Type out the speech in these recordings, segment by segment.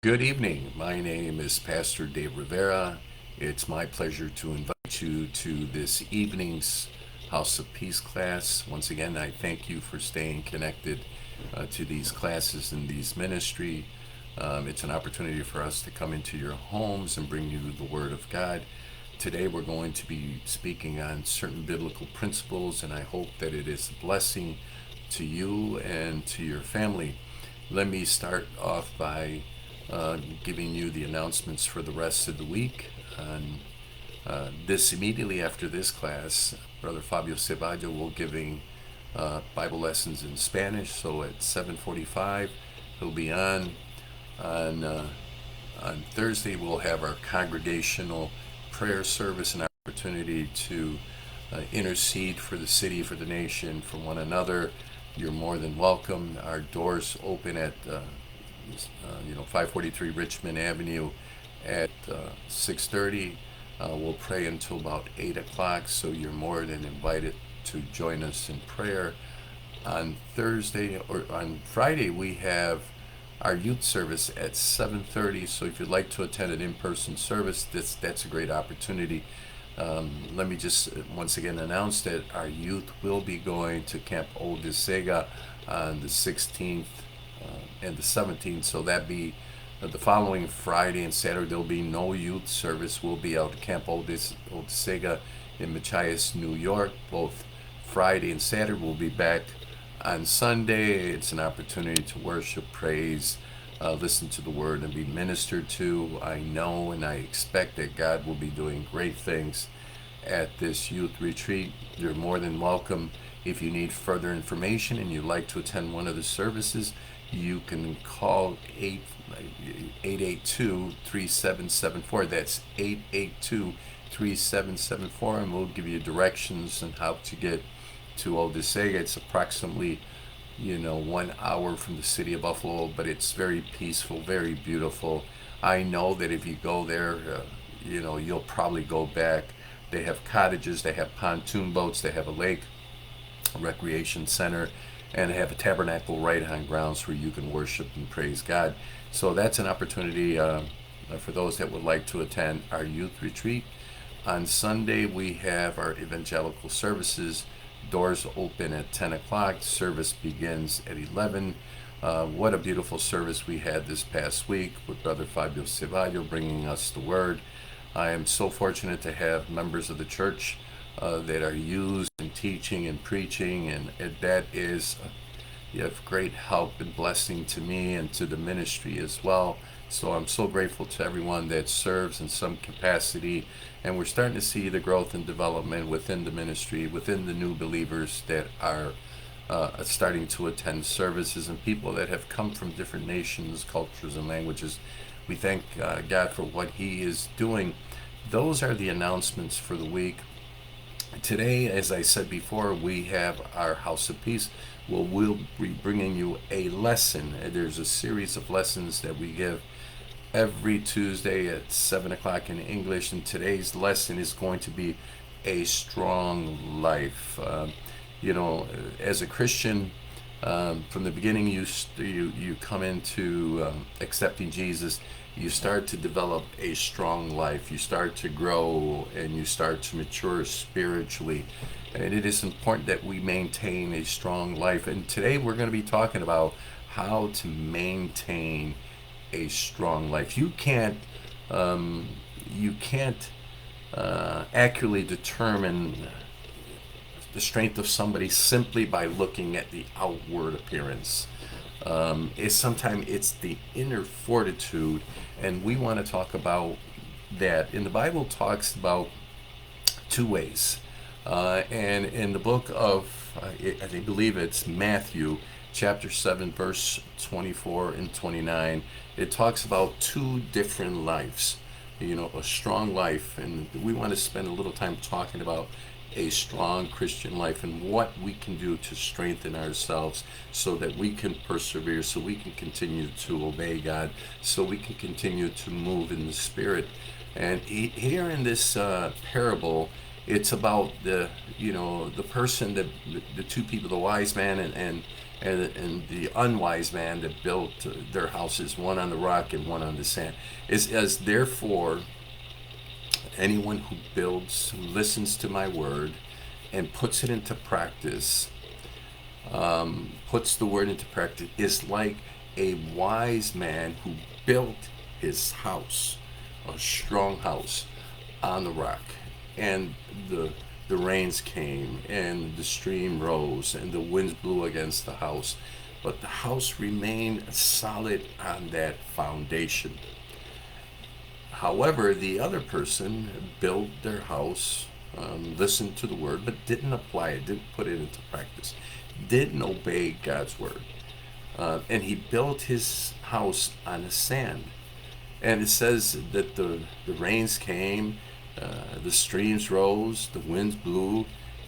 Good evening. My name is Pastor Dave Rivera. It's my pleasure to invite you to this evening's House of Peace class. Once again, I thank you for staying connected to these classes and these ministry. It's an opportunity for us to come into your homes and bring you the Word of God. Today, we're going to be speaking on certain biblical principles, and I hope that it is a blessing to you and to your family. Let me start off by giving you the announcements for the rest of the week. On this immediately after this class, Brother Fabio Ceballo will giving Bible lessons in Spanish. So at 7:45, he'll be on. On Thursday, we'll have our congregational prayer service, an opportunity to intercede for the city, for the nation, for one another. You're more than welcome. Our doors open at 543 Richmond Avenue at 6:30. We'll pray until about 8 o'clock, so you're more than invited to join us in prayer. On Thursday or on Friday, we have our youth service at 7:30. So if you'd like to attend an in-person service, that's a great opportunity. Let me just once again announce that our youth will be going to Camp Oldesega on the 16th and the 17th. So that be the following Friday and Saturday. There'll be no youth service. We'll be out at Camp Oldesega in Machias, New York. Both Friday and Saturday. We'll be back on Sunday. It's an opportunity to worship, praise, listen to the word, and be ministered to. I know and I expect that God will be doing great things at this youth retreat. You're more than welcome. If you need further information and you'd like to attend one of the services, you can call 882-3774. That's 882-3774, and we'll give you directions on how to get to Oldesega. It's approximately 1 hour from the city of Buffalo, but it's very peaceful, very beautiful. I know that if you go there, you'll probably go back. They have cottages, they have pontoon boats, they have a lake, a recreation center, and they have a tabernacle right on grounds where you can worship and praise God. So that's an opportunity for those that would like to attend our youth retreat. On Sunday, we have our evangelical services. Doors open at 10 o'clock. Service begins at 11. What a beautiful service we had this past week with Brother Fabio Ceballo bringing us the word. I am so fortunate to have members of the church that are used in teaching and preaching, and that is of great help and blessing to me and to the ministry as well. So I'm so grateful to everyone that serves in some capacity, and we're starting to see the growth and development within the ministry, within the new believers that are starting to attend services, and people that have come from different nations, cultures, and languages. We thank God for what He is doing. Those are the announcements for the week. Today, as I said before, we have our House of Peace. We'll be bringing you a lesson. There's a series of lessons that we give every Tuesday at 7 o'clock in English, and today's lesson is going to be a strong life. As a Christian, from the beginning, you come into accepting Jesus. You start to develop a strong life. You start to grow and you start to mature spiritually. And it is important that we maintain a strong life. And today we're going to be talking about how to maintain a strong life. You can't accurately determine the strength of somebody simply by looking at the outward appearance. Sometimes it's the inner fortitude, and we want to talk about that. And the Bible talks about two ways. And in the book of, I believe it's Matthew, chapter 7, verse 24 and 29, it talks about two different lives. A strong life, and we want to spend a little time talking about a strong Christian life and what we can do to strengthen ourselves so that we can persevere, so we can continue to obey God, so we can continue to move in the Spirit. And here in this parable, it's about the person, the two people, the wise man and the unwise man that built their houses, one on the rock and one on the sand. Is as therefore anyone who builds, listens to my word, and puts it into practice, puts the word into practice, is like a wise man who built his house, a strong house, on the rock. And the rains came, and the stream rose, and the winds blew against the house. But the house remained solid on that foundation. However, the other person built their house, listened to the word, but didn't apply it, didn't put it into practice, didn't obey God's word. And he built his house on the sand. And it says that the rains came, the streams rose, the winds blew,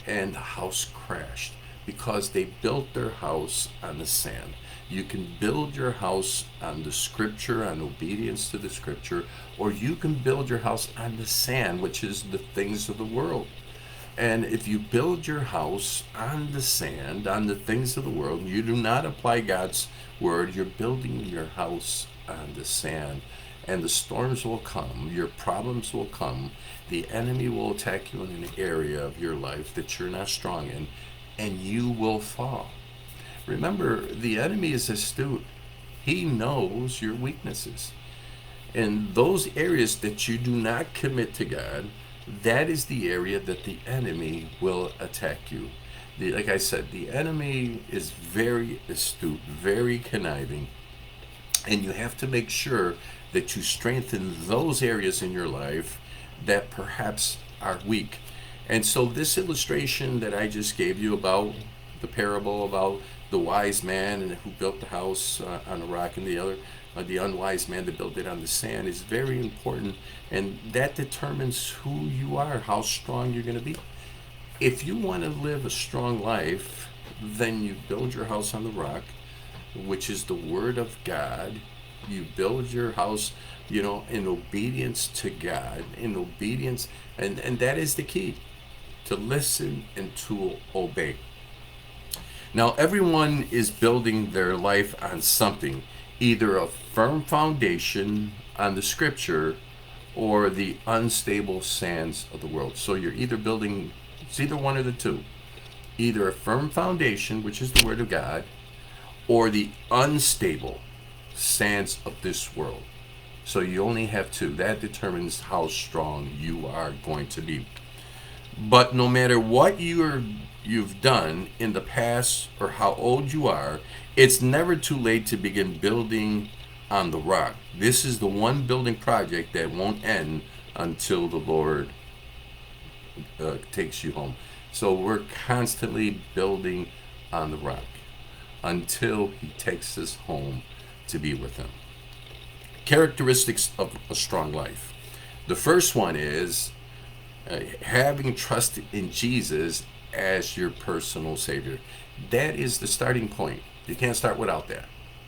and the house crashed because they built their house on the sand. You can build your house on the scripture, on obedience to the scripture, or you can build your house on the sand, which is the things of the world. And if you build your house on the sand, on the things of the world, you do not apply God's word, you're building your house on the sand. And the storms will come, your problems will come, the enemy will attack you in an area of your life that you're not strong in, and you will fall. Remember, the enemy is astute. He knows your weaknesses. And those areas that you do not commit to God, that is the area that the enemy will attack you. Like I said, the enemy is very astute, very conniving, and you have to make sure that you strengthen those areas in your life that perhaps are weak. And so this illustration that I just gave you about the parable about the wise man and who built the house on a rock, and the other, the unwise man that built it on the sand, is very important, and that determines who you are, how strong you're going to be. If you want to live a strong life, then you build your house on the rock, which is the word of God. You build your house, in obedience to God, in obedience, and that is the key, to listen and to obey. Now, everyone is building their life on something, either a firm foundation on the scripture or the unstable sands of the world. So you're either building, it's either one or the two, either a firm foundation, which is the word of God, or the unstable sands of this world. So you only have two. That determines how strong you are going to be. But no matter what you've done in the past or how old you are, it's never too late to begin building on the rock. This is the one building project that won't end until the Lord takes you home. So we're constantly building on the rock until he takes us home to be with him. Characteristics of a strong life. The first one is having trust in Jesus as your personal Savior. That is the starting point. You can't start without that.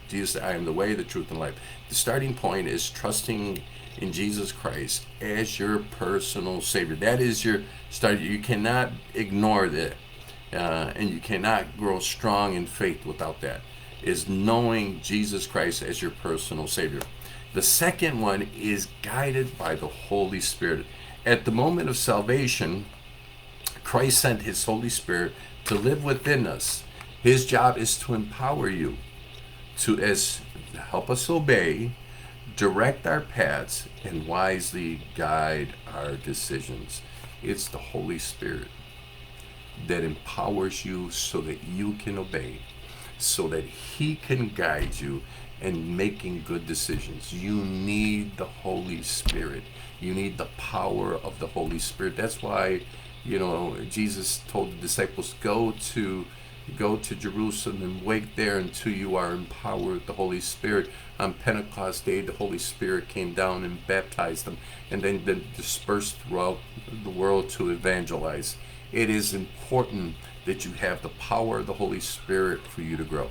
Jesus, I am the way, the truth, and life. The starting point is trusting in Jesus Christ as your personal Savior. That is your start. You cannot ignore that. And you cannot grow strong in faith without that. Is knowing Jesus Christ as your personal Savior. The second one is guided by the Holy Spirit. At the moment of salvation, Christ sent his Holy Spirit to live within us. His job is to empower you to help us obey, direct our paths, and wisely guide our decisions. It's the Holy Spirit that empowers you so that you can obey, so that he can guide you in making good decisions. You need the Holy Spirit. You need the power of the Holy Spirit. That's why, Jesus told the disciples, go to Jerusalem and wait there until you are empowered with the Holy Spirit. On Pentecost Day, the Holy Spirit came down and baptized them, and then dispersed throughout the world to evangelize. It is important that you have the power of the Holy Spirit for you to grow.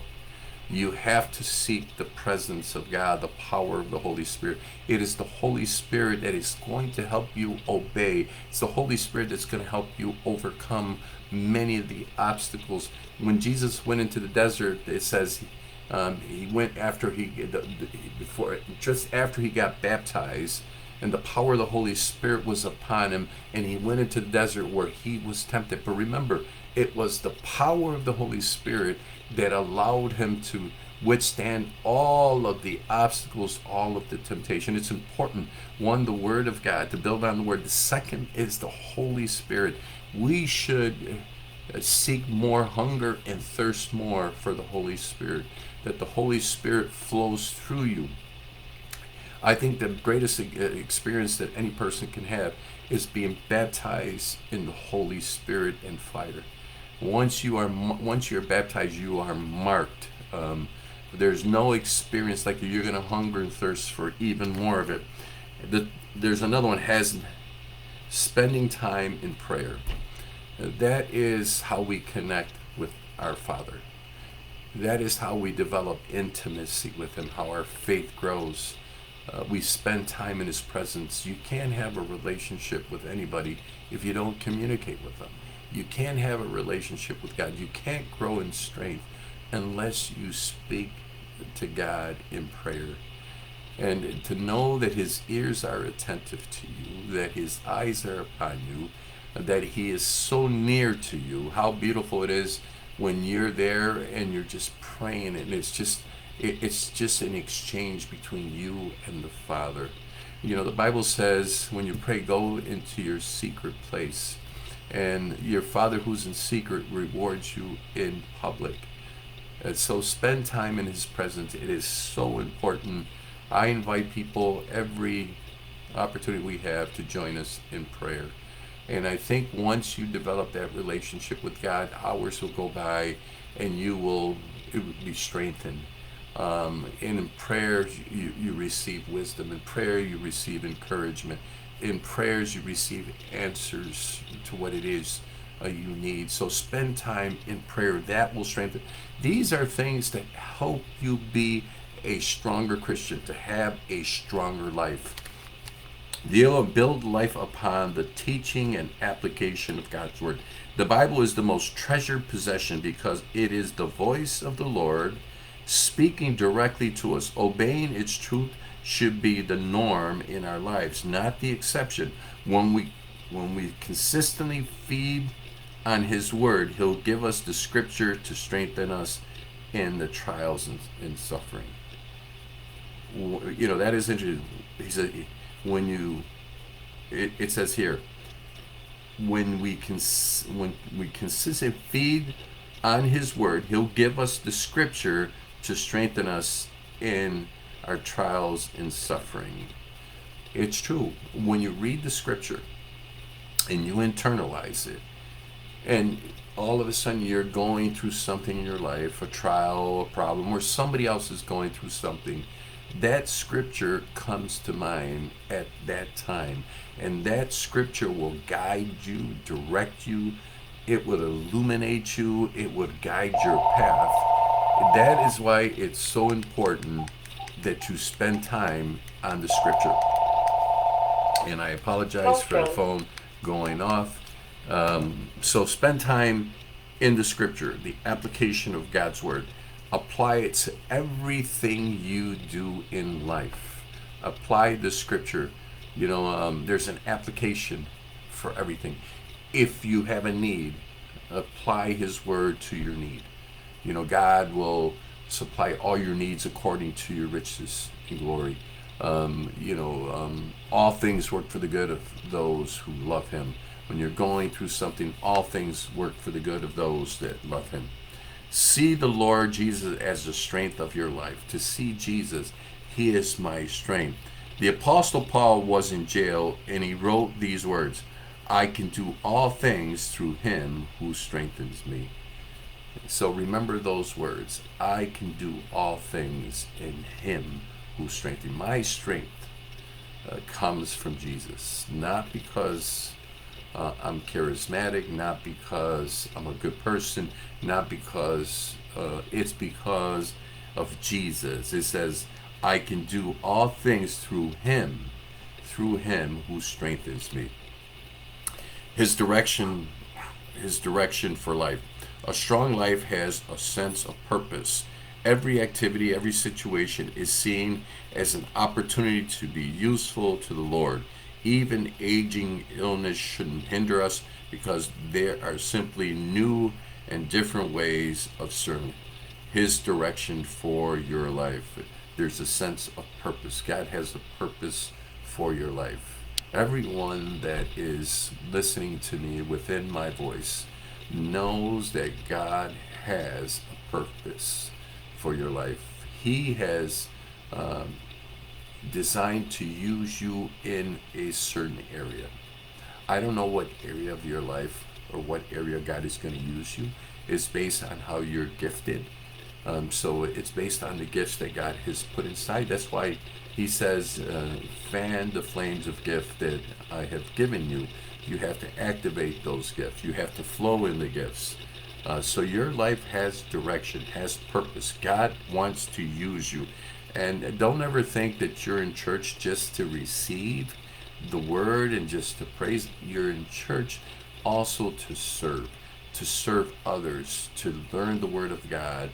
You have to seek the presence of God, the power of the Holy Spirit. It is the Holy Spirit that is going to help you obey. It's the Holy Spirit that's going to help you overcome many of the obstacles. When Jesus went into the desert, it says he went after just after he got baptized, and the power of the Holy Spirit was upon him, and he went into the desert where he was tempted. But remember, it was the power of the Holy Spirit that allowed him to withstand all of the obstacles, all of the temptation. It's important. One, the Word of God, to build on the Word. The second is the Holy Spirit. We should seek more, hunger and thirst more for the Holy Spirit, that the Holy Spirit flows through you. I think the greatest experience that any person can have is being baptized in the Holy Spirit and fire. Once you're baptized, you are marked. There's no experience like you're going to hunger and thirst for even more of it. There's another one, has spending time in prayer. That is how we connect with our Father. That is how we develop intimacy with Him, how our faith grows. We spend time in His presence. You can't have a relationship with anybody if you don't communicate with them. You can't have a relationship with God. You can't grow in strength unless you speak to God in prayer. And to know that His ears are attentive to you, that His eyes are upon you, that He is so near to you. How beautiful it is when you're there and you're just praying, and it's just an exchange between you and the Father. You know, the Bible says when you pray, go into your secret place, and your Father who's in secret rewards you in public. And so spend time in His presence. It is so important. I invite people every opportunity we have to join us in prayer. And I think once you develop that relationship with God, hours will go by and it will be strengthened. And in prayer, you receive wisdom. In prayer, you receive encouragement. In prayers, you receive answers to what it is you need. So spend time in prayer. That will strengthen. These are things that help you be a stronger Christian, to have a stronger life. Build life upon the teaching and application of God's Word. The Bible is the most treasured possession because it is the voice of the Lord speaking directly to us. Obeying its truth should be the norm in our lives, not the exception. When we consistently feed on His Word, He'll give us the Scripture to strengthen us in the trials and suffering. You know, that is interesting. He said, it says here, when we consistently feed on His Word, He'll give us the Scripture to strengthen us in our trials and suffering. It's true. When you read the Scripture and you internalize it, and all of a sudden you're going through something in your life, a trial, a problem, or somebody else is going through something, that Scripture comes to mind at that time. And that Scripture will guide you, direct you, it will illuminate you, it would guide your path. That is why it's so important that you spend time on the Scripture. And I apologize for the phone going off. So spend time in the Scripture, the application of God's Word. Apply it to everything you do in life. Apply the Scripture. You know, there's an application for everything. If you have a need, apply His Word to your need. You know, God will supply all your needs according to your riches and glory. All things work for the good of those who love Him. When you're going through something, all things work for the good of those that love Him. See the Lord Jesus as the strength of your life. To see Jesus, He is my strength. The Apostle Paul was in jail and he wrote these words, I can do all things through Him who strengthens me. So remember those words. I can do all things in Him who strengthens me. My strength comes from Jesus, not because I'm charismatic, not because I'm a good person, not because it's because of Jesus. It says, I can do all things through him who strengthens me. His direction, his direction for life. A strong life has a sense of purpose. Every activity, every situation is seen as an opportunity to be useful to the Lord. Even aging illness shouldn't hinder us because there are simply new and different ways of serving His direction for your life. There's a sense of purpose. God has a purpose for your life. Everyone that is listening to me within my voice knows that God has a purpose for your life. He has designed to use you in a certain area. I don't know what area of your life or what area God is going to use you. It's based on how you're gifted. So it's based on the gifts that God has put inside. That's why He says, fan the flames of gift that I have given you. You have to activate those gifts. You have to flow in the gifts. So your life has direction, has purpose. God wants to use you. And don't ever think that you're in church just to receive the word and just to praise. You're in church also to serve others, to learn the word of God,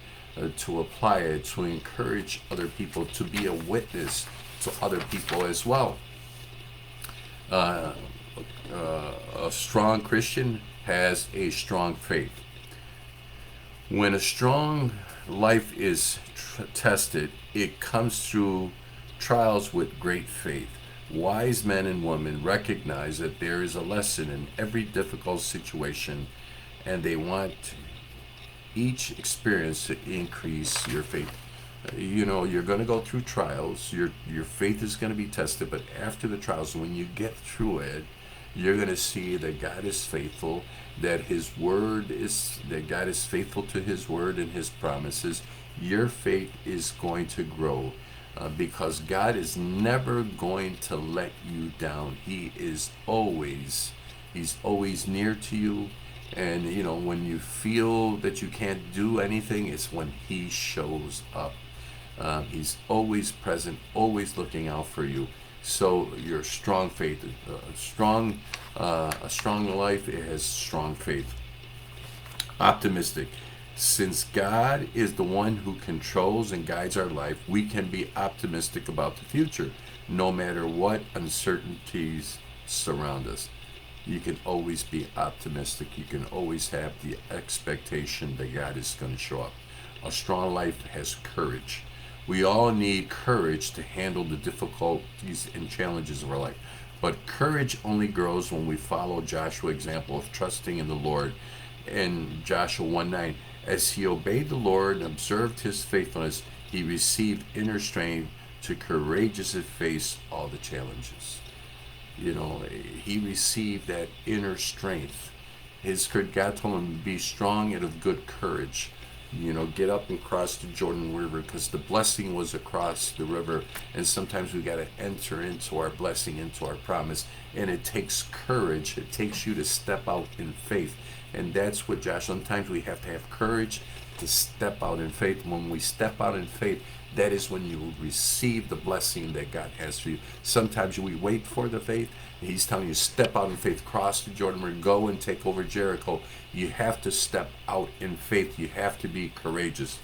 to apply it, to encourage other people, to be a witness to other people as well. A strong Christian has a strong faith. When a strong life is tested, it comes through trials with great faith. Wise men and women recognize that there is a lesson in every difficult situation, and they want each experience to increase your faith. You know, you're going to go through trials. Your faith is going to be tested, but after the trials, when you get through it, you're going to see that God is faithful, that God is faithful to His word and His promises. Your faith is going to grow because God is never going to let you down. He's always near to you. And you know, when you feel that you can't do anything, it's when He shows up. He's always present, always looking out for you. So your strong faith, a strong life, it has strong faith. Optimistic. Since God is the one who controls and guides our life, we can be optimistic about the future, no matter what uncertainties surround us. You can always be optimistic. You can always have the expectation that God is going to show up. A strong life has courage. We all need courage to handle the difficulties and challenges of our life. But courage only grows when we follow Joshua's example of trusting in the Lord. In Joshua 1:9, as he obeyed the Lord and observed His faithfulness, he received inner strength to courageously face all the challenges. You know, he received that inner strength. God told him to be strong and of good courage. You know, get up and cross the Jordan River, because the blessing was across the river, and sometimes we got to enter into our blessing, into our promise, and it takes courage. It takes you to step out in faith, and that's what sometimes we have to have courage to step out in faith. When we step out in faith, that is when you will receive the blessing that God has for you. Sometimes we wait for the faith. He's telling you, step out in faith, cross the Jordan River, go and take over Jericho. You have to step out in faith. You have to be courageous.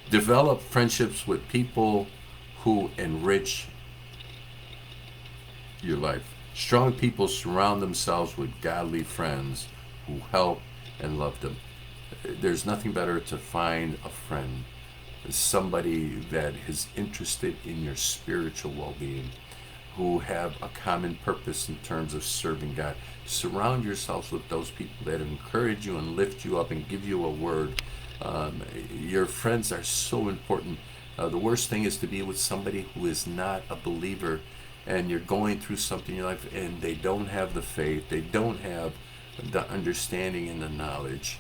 Develop friendships with people who enrich your life. Strong people surround themselves with godly friends who help and love them. There's nothing better to find a friend, somebody that is interested in your spiritual well-being, who have a common purpose in terms of serving God. Surround yourselves with those people that encourage you and lift you up and give you a word. Your friends are so important. The worst thing is to be with somebody who is not a believer, and you're going through something in your life and they don't have the faith, they don't have the understanding and the knowledge,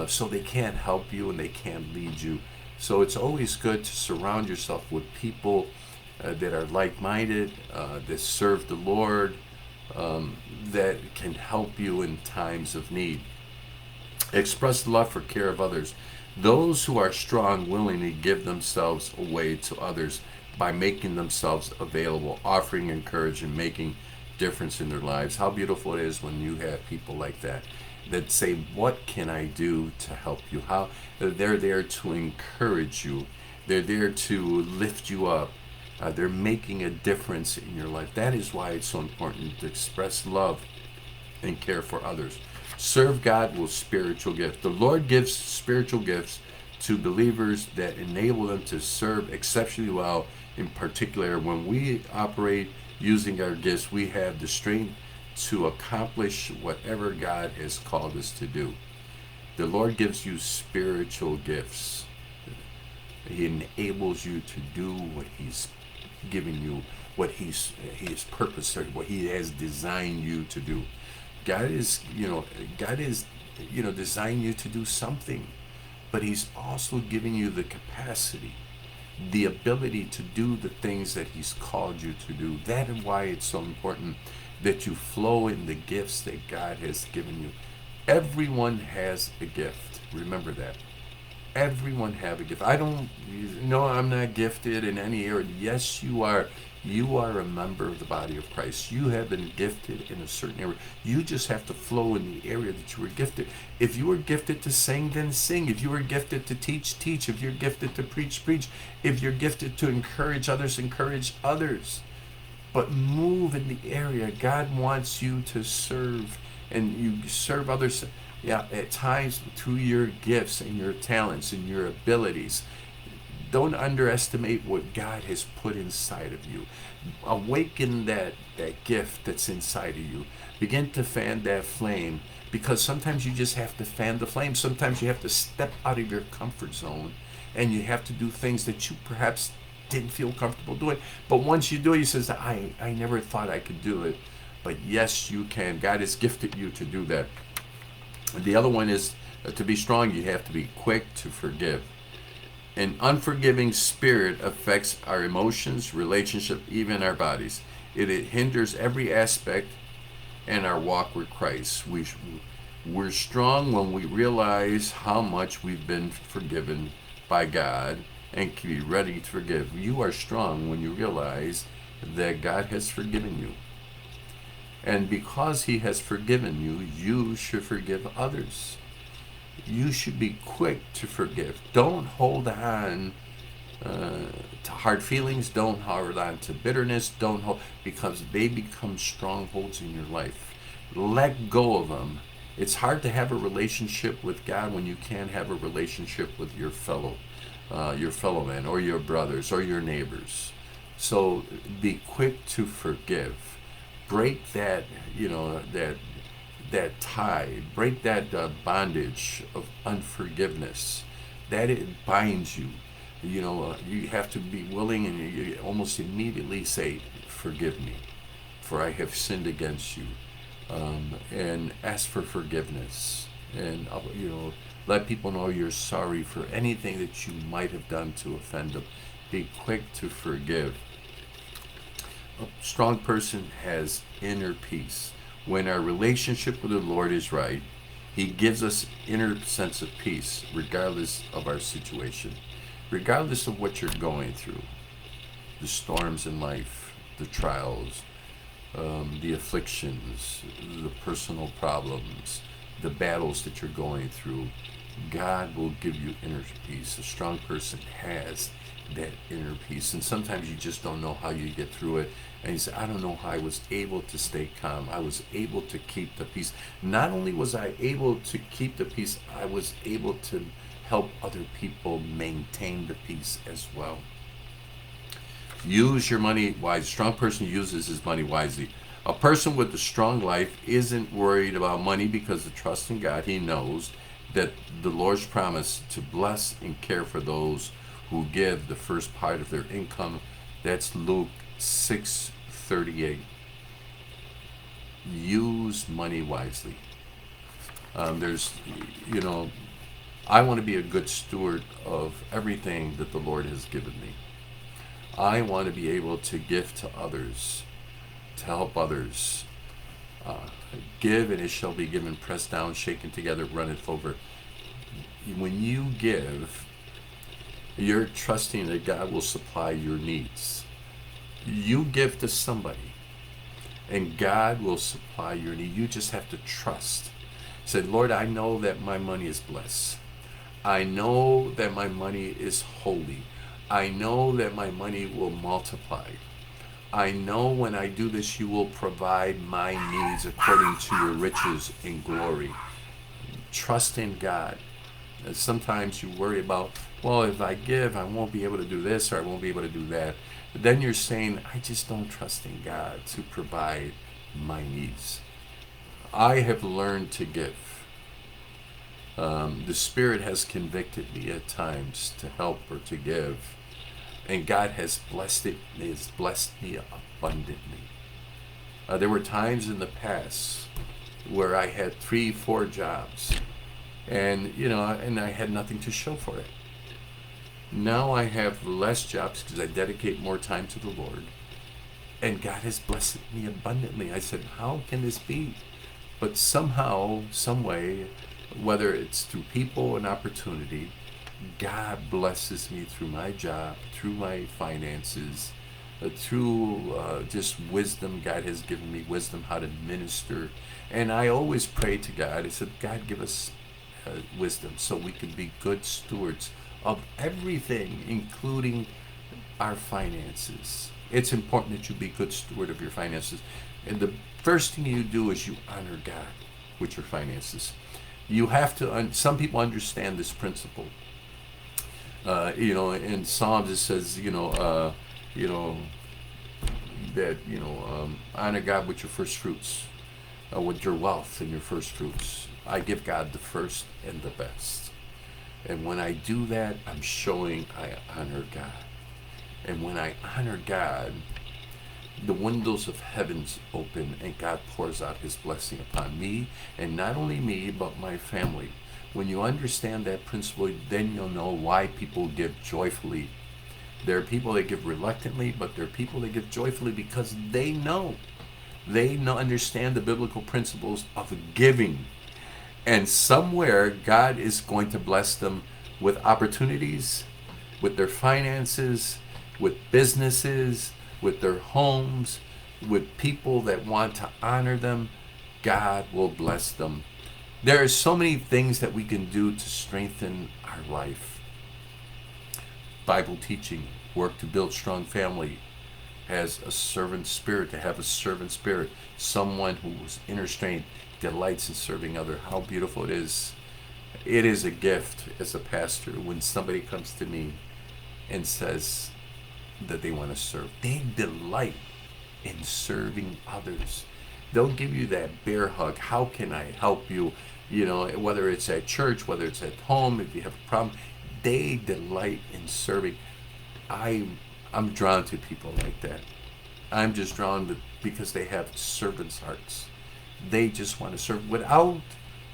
so they can't help you and they can't lead you. So it's always good to surround yourself with people that are like-minded, that serve the Lord, that can help you in times of need. Express love for care of others. Those who are strong willingly give themselves away to others by making themselves available, offering encouragement, making difference in their lives. How beautiful it is when you have people like that that say, "What can I do to help you?" How they're there to encourage you. They're there to lift you up. They're making a difference in your life. That is why it's so important to express love and care for others. Serve God with spiritual gifts. The Lord gives spiritual gifts to believers that enable them to serve exceptionally well. In particular, when we operate using our gifts, we have the strength to accomplish whatever God has called us to do. The Lord gives you spiritual gifts. He enables you to do what He's given you, what He's purposed, what He has designed you to do. God is, designed you to do something, but He's also giving you the capacity, the ability to do the things that He's called you to do. That is why it's so important that you flow in the gifts that God has given you. Everyone has a gift. Remember that. Everyone have a gift. I don't, no, I'm not gifted in any area. Yes, you are. You are a member of the body of Christ. You have been gifted in a certain area. You just have to flow in the area that you were gifted. If you were gifted to sing, then sing. If you were gifted to teach, teach. If you're gifted to preach, preach. If you're gifted to encourage others, encourage others. But move in the area. God wants you to serve, and you serve others. Yeah, at times through your gifts and your talents and your abilities. Don't underestimate what God has put inside of you. Awaken that gift that's inside of you. Begin to fan that flame, because sometimes you just have to fan the flame. Sometimes you have to step out of your comfort zone, and you have to do things that you perhaps didn't feel comfortable doing. But once you do it, you says, I never thought I could do it. But yes, you can. God has gifted you to do that. The other one is to be strong, you have to be quick to forgive. An unforgiving spirit affects our emotions, relationship, even our bodies. It hinders every aspect in our walk with Christ. We're strong when we realize how much we've been forgiven by God and can be ready to forgive. You are strong when you realize that God has forgiven you. And because He has forgiven you, you should forgive others. You should be quick to forgive. Don't hold on to hard feelings. Don't hold on to bitterness. Don't hold, because they become strongholds in your life. Let go of them. It's hard to have a relationship with God when you can't have a relationship with your fellow man, or your brothers, or your neighbors. So be quick to forgive. Break that, that tie, break that bondage of unforgiveness. That it binds you. You have to be willing, and you almost immediately say, "Forgive me, for I have sinned against you," and ask for forgiveness, and let people know you're sorry for anything that you might have done to offend them. Be quick to forgive. A strong person has inner peace. When our relationship with the Lord is right, He gives us inner sense of peace, regardless of our situation, regardless of what you're going through, the storms in life, the trials, the afflictions, the personal problems, the battles that you're going through. God will give you inner peace. A strong person has that inner peace. And sometimes you just don't know how you get through it. And you say, I don't know how I was able to stay calm. I was able to keep the peace. Not only was I able to keep the peace, I was able to help other people maintain the peace as well. Use your money wisely. A strong person uses his money wisely. A person with a strong life isn't worried about money because of trust in God. He knows that the Lord's promise to bless and care for those who give the first part of their income. That's Luke 6:38. Use money wisely. I want to be a good steward of everything that the Lord has given me. I want to be able to give to others, to help others. Give and it shall be given, pressed down, shaken together, runneth over. When you give, you're trusting that God will supply your needs. You give to somebody, and God will supply your need. You just have to trust. Say, Lord, I know that my money is blessed. I know that my money is holy. I know that my money will multiply. I know when I do this, you will provide my needs according to your riches in glory. Trust in God. Sometimes you worry about, well, if I give, I won't be able to do this or I won't be able to do that. But then you're saying, I just don't trust in God to provide my needs. I have learned to give. The Spirit has convicted me at times to help or to give. And God has blessed it, has blessed me abundantly. There were times in the past where I had 3, 4 jobs, and and I had nothing to show for it. Now I have less jobs because I dedicate more time to the Lord, and God has blessed me abundantly. I said, how can this be? But somehow, some way, whether it's through people and opportunity, God blesses me through my job, through my finances, through just wisdom. God has given me wisdom how to minister. And I always pray to God. I said, God, give us wisdom so we can be good stewards of everything, including our finances. It's important that you be good steward of your finances. And the first thing you do is you honor God with your finances. You have to, some people understand this principle. In Psalms it says, that, honor God with your first fruits, with your wealth and your first fruits. I give God the first and the best. And when I do that, I'm showing I honor God. And when I honor God, the windows of heavens open and God pours out his blessing upon me, and not only me, but my family. When you understand that principle, then you'll know why people give joyfully. There are people that give reluctantly, but there are people that give joyfully because they know. Understand the biblical principles of giving. And somewhere God is going to bless them with opportunities, with their finances, with businesses, with their homes, with people that want to honor them. God will bless them. There are so many things that we can do to strengthen our life. Bible teaching, work to build strong family, has a servant spirit, to have a servant spirit, someone whose inner strength delights in serving others. How beautiful it is. It is a gift as a pastor when somebody comes to me and says that they want to serve. They delight in serving others. They'll give you that bear hug. How can I help you? Whether it's at church, whether it's at home, if you have a problem, they delight in serving. I'm drawn to people like that. I'm just drawn to, because they have servants' hearts. They just want to serve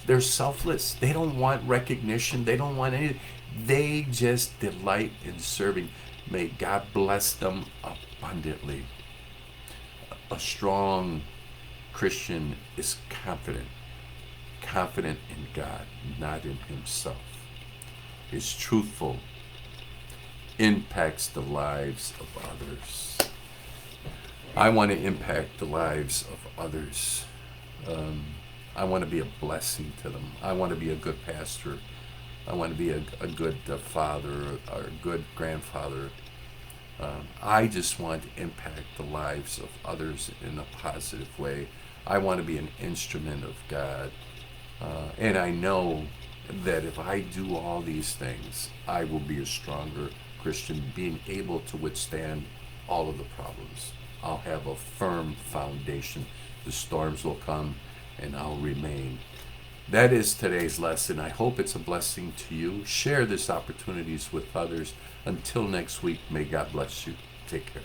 they're selfless. They don't want recognition. They don't want anything. They just delight in serving. May God bless them abundantly. A strong Christian is confident in God, not in himself. Is truthful, impacts the lives of others. I want to impact the lives of others. I want to be a blessing to them. I want to be a good pastor. I want to be a good father or a good grandfather. I just want to impact the lives of others in a positive way. I want to be an instrument of God. And I know that if I do all these things, I will be a stronger Christian, being able to withstand all of the problems. I'll have a firm foundation. The storms will come and I'll remain. That is today's lesson. I hope it's a blessing to you. Share this opportunities with others. Until next week, may God bless you. Take care.